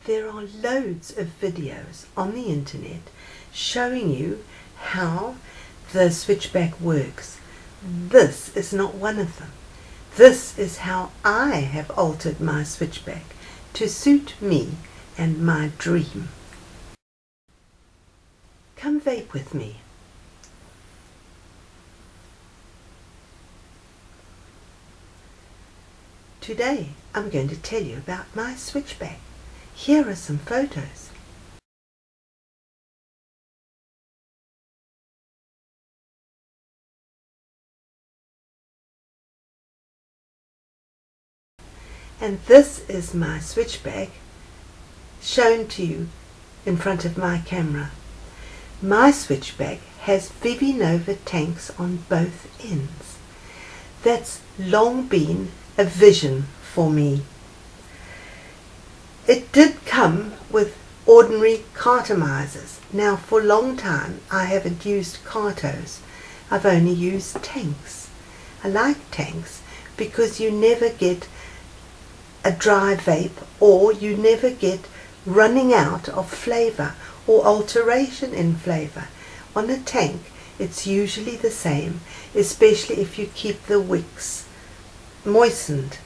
There are loads of videos on the internet showing you how the switchback works. This is not one of them. This is how I have altered my switchback to suit me and my dream. Come vape with me. Today I'm going to tell you about my switchback. Here are some photos. And this is my switchback shown to you in front of my camera. My switchback has Vivi Nova tanks on both ends. That's long been a vision for me. It did come with ordinary cartomizers. Now for a long time I haven't used cartos. I've only used tanks. I like tanks because you never get a dry vape, or you never get running out of flavour or alteration in flavour. On a tank it's usually the same, especially if you keep the wicks moistened.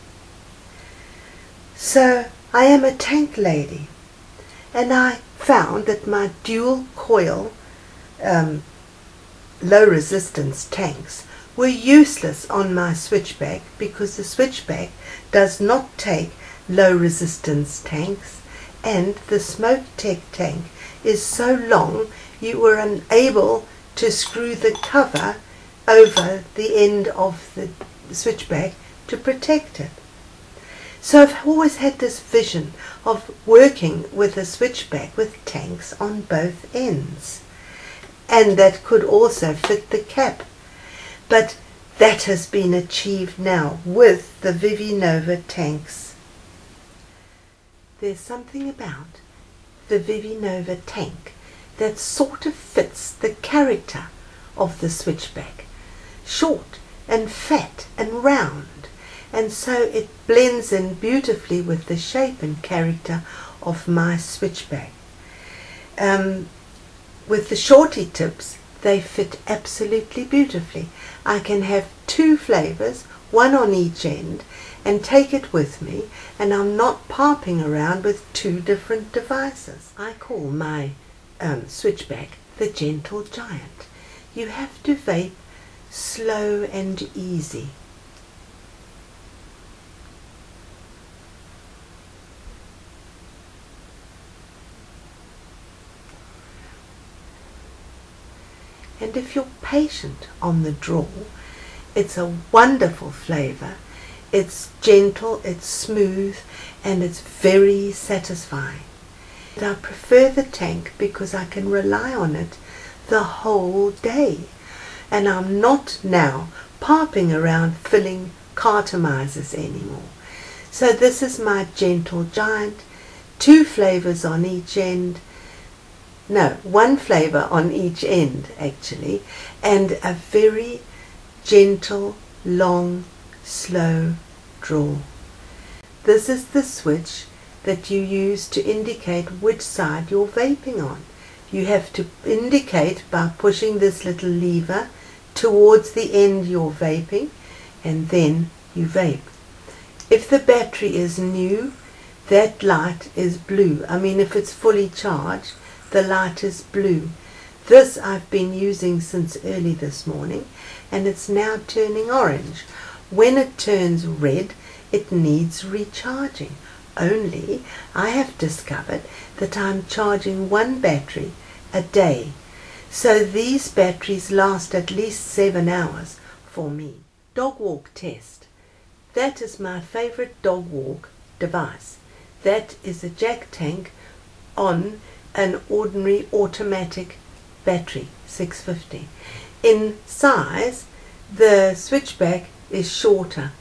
So I am a tank lady, and I found that my dual coil low resistance tanks were useless on my switchback because the switchback does not take low resistance tanks, and the smoke tech tank is so long you were unable to screw the cover over the end of the switchback to protect it. So I've always had this vision of working with a switchback with tanks on both ends, and that could also fit the cap. But that has been achieved now with the Vivi Nova tanks. There's something about the Vivi Nova tank that sort of fits the character of the switchback. Short and fat and round, and so it blends in beautifully with the shape and character of my switchback. With the shorty tips, they fit absolutely beautifully. I can have two flavours, one on each end, and take it with me, and I'm not popping around with two different devices. I call my switchback the gentle giant. You have to vape slow and easy. And if you're patient on the draw, it's a wonderful flavour. It's gentle, it's smooth, and it's very satisfying. And I prefer the tank because I can rely on it the whole day. And I'm not now popping around filling cartomizers anymore. So this is my gentle giant, two flavours on each end. No, one flavour on each end actually, and a very gentle, long, slow draw. This is the switch that you use to indicate which side you're vaping on. You have to indicate by pushing this little lever towards the end you're vaping, and then you vape. If the battery is new, that light is blue. I mean, if it's fully charged, the light is blue. This I've been using since early this morning, and it's now turning orange. When it turns red, it needs recharging. Only I have discovered that I'm charging one battery a day. So these batteries last at least 7 hours for me. Dog walk test. That is my favorite dog walk device. That is a jack tank on an ordinary automatic battery, 650. In size, the switchback is shorter,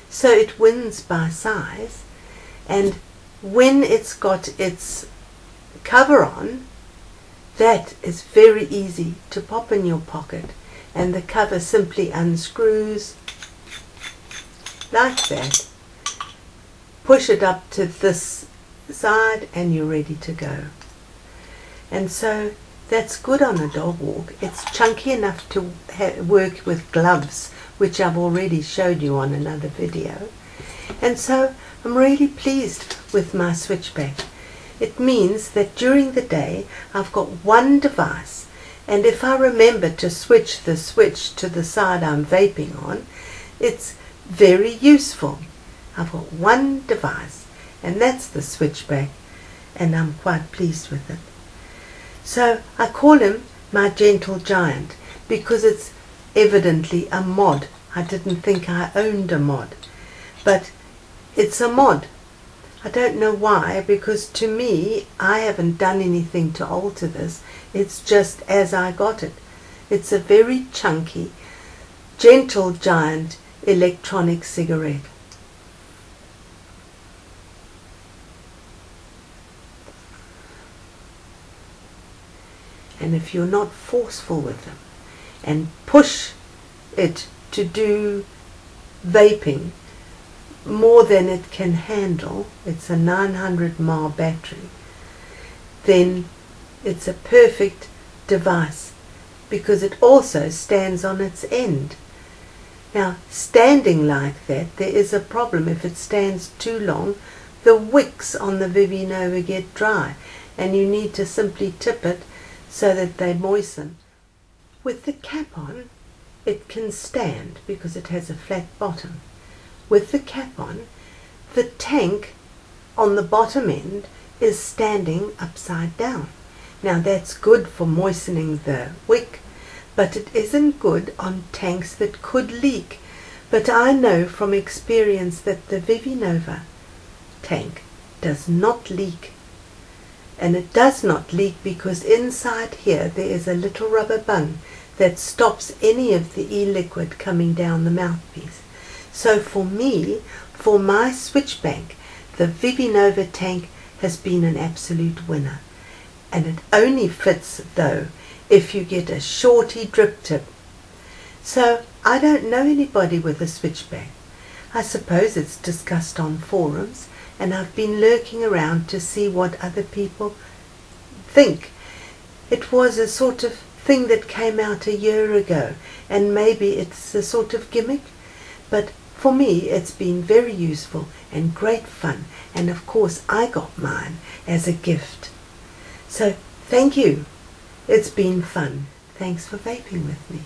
so it wins by size. And when it's got its cover on, that is very easy to pop in your pocket, and the cover simply unscrews like that. push it up to this side and you're ready to go. And so that's good on a dog walk. It's chunky enough to work with gloves, which I've already showed you on another video. And so I'm really pleased with my Switchback. It means that during the day I've got one device, and if I remember to switch the switch to the side I'm vaping on, it's very useful. I've got one device, and that's the Switchback, and I'm quite pleased with it. So I call him my gentle giant because it's evidently a mod. I didn't think I owned a mod, but it's a mod. I don't know why, because to me, I haven't done anything to alter this. It's just as I got it. It's a very chunky, gentle giant electronic cigarette. And if you're not forceful with them and push it to do vaping more than it can handle, it's a 900 mAh battery, then it's a perfect device because it also stands on its end. Now, standing like that, there is a problem. If it stands too long, the wicks on the Vivi Nova get dry, and you need to simply tip it so that they moisten. With the cap on, it can stand because it has a flat bottom. With the cap on, the tank on the bottom end is standing upside down. Now that's good for moistening the wick, but it isn't good on tanks that could leak. But I know from experience that the Vivi Nova tank does not leak. And it does not leak because inside here there is a little rubber bung that stops any of the e-liquid coming down the mouthpiece. So for me, for my Switchback, the Vivi Nova tank has been an absolute winner. And it only fits, though, if you get a shorty drip tip. So I don't know anybody with a Switchback. I suppose it's discussed on forums, and I've been lurking around to see what other people think. It was a sort of thing that came out a year ago, and maybe it's a sort of gimmick, but for me it's been very useful and great fun, and of course I got mine as a gift. So thank you. It's been fun. Thanks for vaping with me.